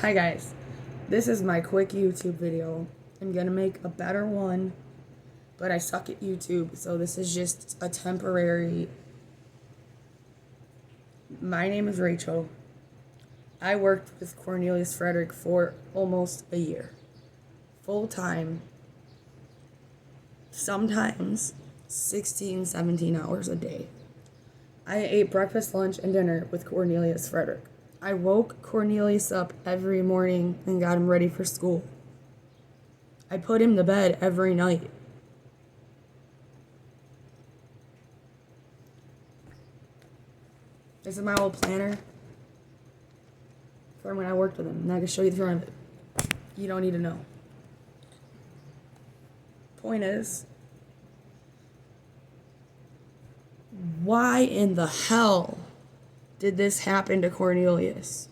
Hi guys, this is my quick YouTube video. I'm gonna make a better one, but I suck at YouTube, so this is just a temporary. My name is Rachel. I worked with Cornelius Fredrick for almost a year. Full time. Sometimes 16, 17 hours a day. I ate breakfast, lunch, and dinner with Cornelius Fredrick. I woke Cornelius up every morning and got him ready for school. I put him to bed every night. This is my old planner from when I worked with him, and I can show you the front of it. You don't need to know. Point is, why in the hell did this happen to Cornelius?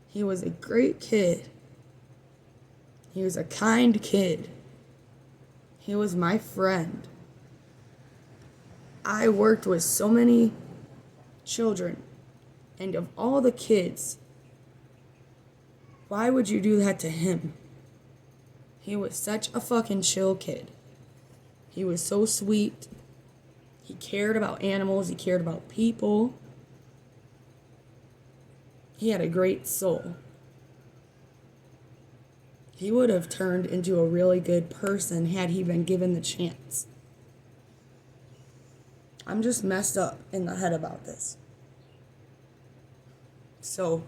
He was a great kid. He was a kind kid. He was my friend. I worked with so many children, and of all the kids, why would you do that to him? He was such a fucking chill kid. He was so sweet. He cared about animals. He cared about people. He had a great soul. He would have turned into a really good person had he been given the chance. I'm just messed up in the head about this. So,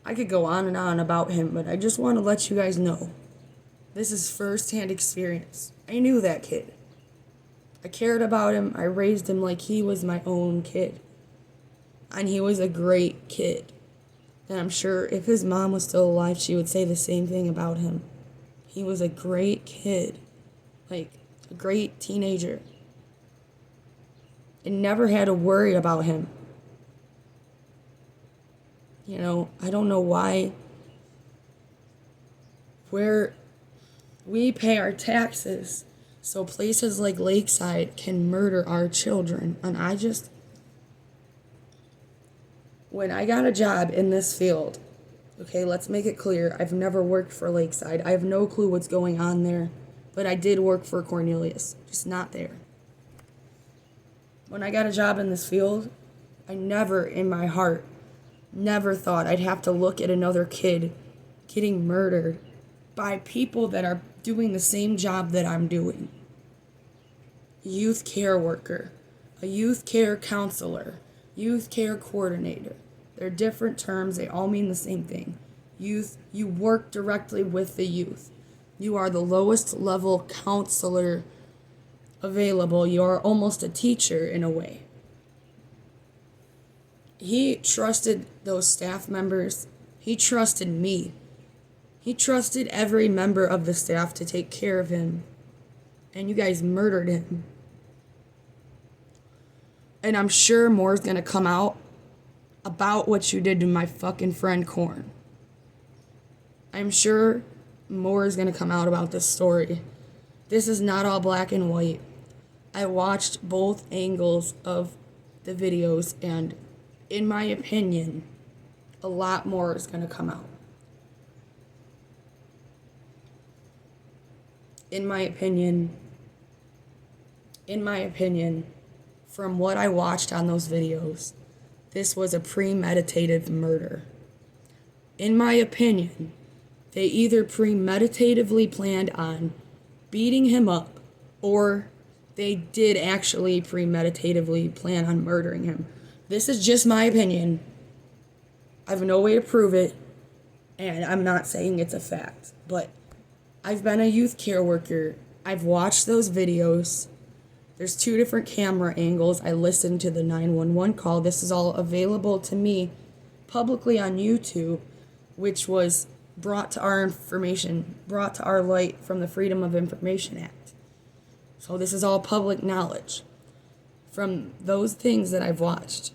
I could go on and on about him, but I just want to let you guys know. This is first-hand experience. I knew that kid. I cared about him. I raised him like he was my own kid. And he was a great kid. And I'm sure if his mom was still alive, she would say the same thing about him. He was a great kid. Like, a great teenager. I never had to worry about him. You know, I don't know why. Where we pay our taxes so places like Lakeside can murder our children. And when I got a job in this field, okay, let's make it clear, I've never worked for Lakeside. I have no clue what's going on there, but I did work for Cornelius, just not there. When I got a job in this field, I never in my heart, never thought I'd have to look at another kid getting murdered by people that are doing the same job that I'm doing. Youth care worker, a youth care counselor, youth care coordinator. They're different terms. They all mean the same thing. Youth, you work directly with the youth. You are the lowest level counselor available. You are almost a teacher in a way. He trusted those staff members. He trusted me. He trusted every member of the staff to take care of him. And you guys murdered him. And I'm sure more's gonna come out about what you did to my fucking friend Corn. I'm sure more is gonna come out about this story. This is not all black and white. I watched both angles of the videos, and in my opinion, a lot more is gonna come out. In my opinion, from what I watched on those videos, this was a premeditated murder. In my opinion, they either premeditatively planned on beating him up, or they did actually premeditatively plan on murdering him. This is just my opinion. I have no way to prove it, and I'm not saying it's a fact, but I've been a youth care worker. I've watched those videos. There's 2 different camera angles. I listened to the 911 call. This is all available to me publicly on YouTube, which was brought to our light from the Freedom of Information Act. So this is all public knowledge from those things that I've watched.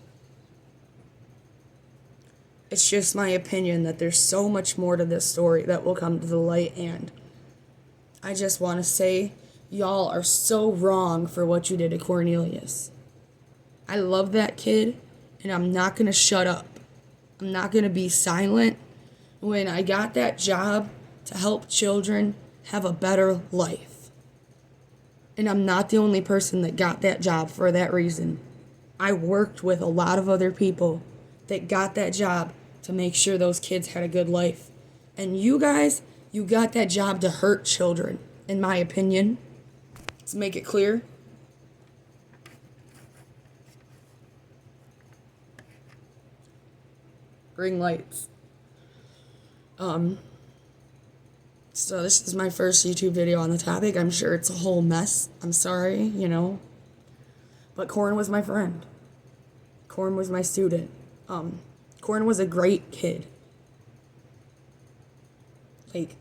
It's just my opinion that there's so much more to this story that will come to the light, and I just want to say, y'all are so wrong for what you did to Cornelius. I love that kid, and I'm not going to shut up. I'm not going to be silent. when I got that job to help children have a better life. And I'm not the only person that got that job for that reason. I worked with a lot of other people that got that job to make sure those kids had a good life. And you guys, you got that job to hurt children, in my opinion. Let's make it clear. Ring lights. So this is my first YouTube video on the topic. I'm sure it's a whole mess. I'm sorry, But Corn was my friend. Corn was my student. Corn was a great kid. Like,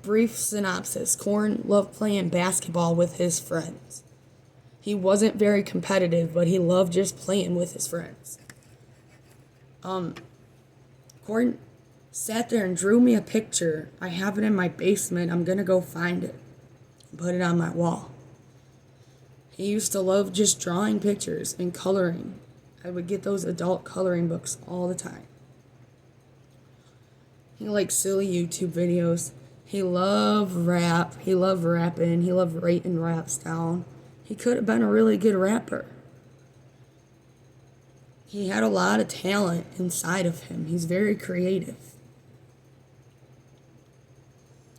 brief synopsis. Corn loved playing basketball with his friends. He wasn't very competitive, but he loved just playing with his friends. Corn sat there and drew me a picture. I have it in my basement. I'm gonna go find it and put it on my wall. He used to love just drawing pictures and coloring. I would get those adult coloring books all the time. He liked silly YouTube videos. He loved rap. He loved rapping. He loved writing raps down. He could have been a really good rapper. He had a lot of talent inside of him. He's very creative.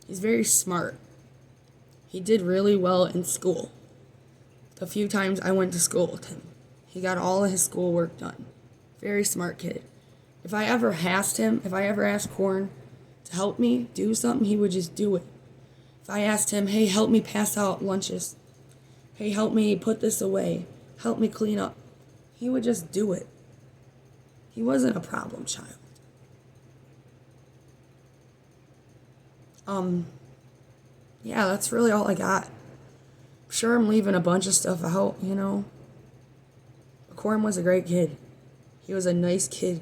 He's very smart. He did really well in school. The few times I went to school with him, he got all of his schoolwork done. Very smart kid. If I ever asked Corn to help me do something, he would just do it. If I asked him, hey, help me pass out lunches. Hey, help me put this away. Help me clean up. He would just do it. He wasn't a problem child. Yeah, that's really all I got. I'm sure I'm leaving a bunch of stuff out, Corn was a great kid. He was a nice kid.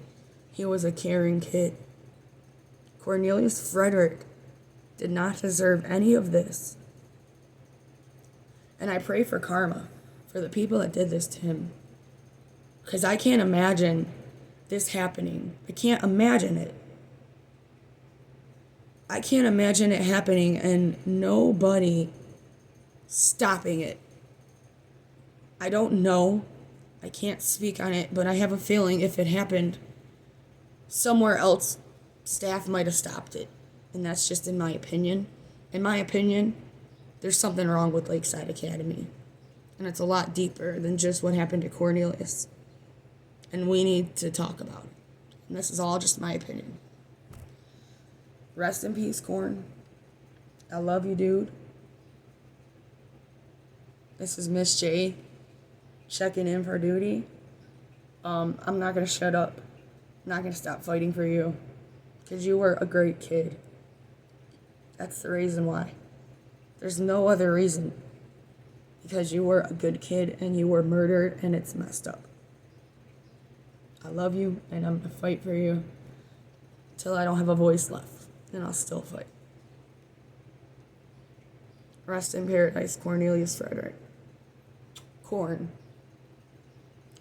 He was a caring kid. Cornelius Fredrick did not deserve any of this. And I pray for karma for the people that did this to him. Because I can't imagine this happening. I can't imagine it. I can't imagine it happening and nobody stopping it. I don't know. I can't speak on it, but I have a feeling if it happened somewhere else, staff might have stopped it. And that's just in my opinion. In my opinion, there's something wrong with Lakeside Academy. And it's a lot deeper than just what happened to Cornelius. And we need to talk about it. And this is all just my opinion. Rest in peace, Corn. I love you, dude. This is Miss J checking in for duty. I'm not going to shut up. I'm not going to stop fighting for you. Because you were a great kid. That's the reason why. There's no other reason. Because you were a good kid and you were murdered and it's messed up. I love you and I'm going to fight for you till I don't have a voice left. And I'll still fight. Rest in paradise, Cornelius Fredrick. Corn.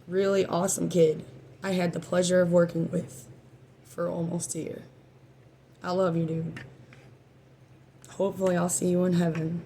Really awesome kid. I had the pleasure of working with for almost a year. I love you, dude. Hopefully I'll see you in heaven.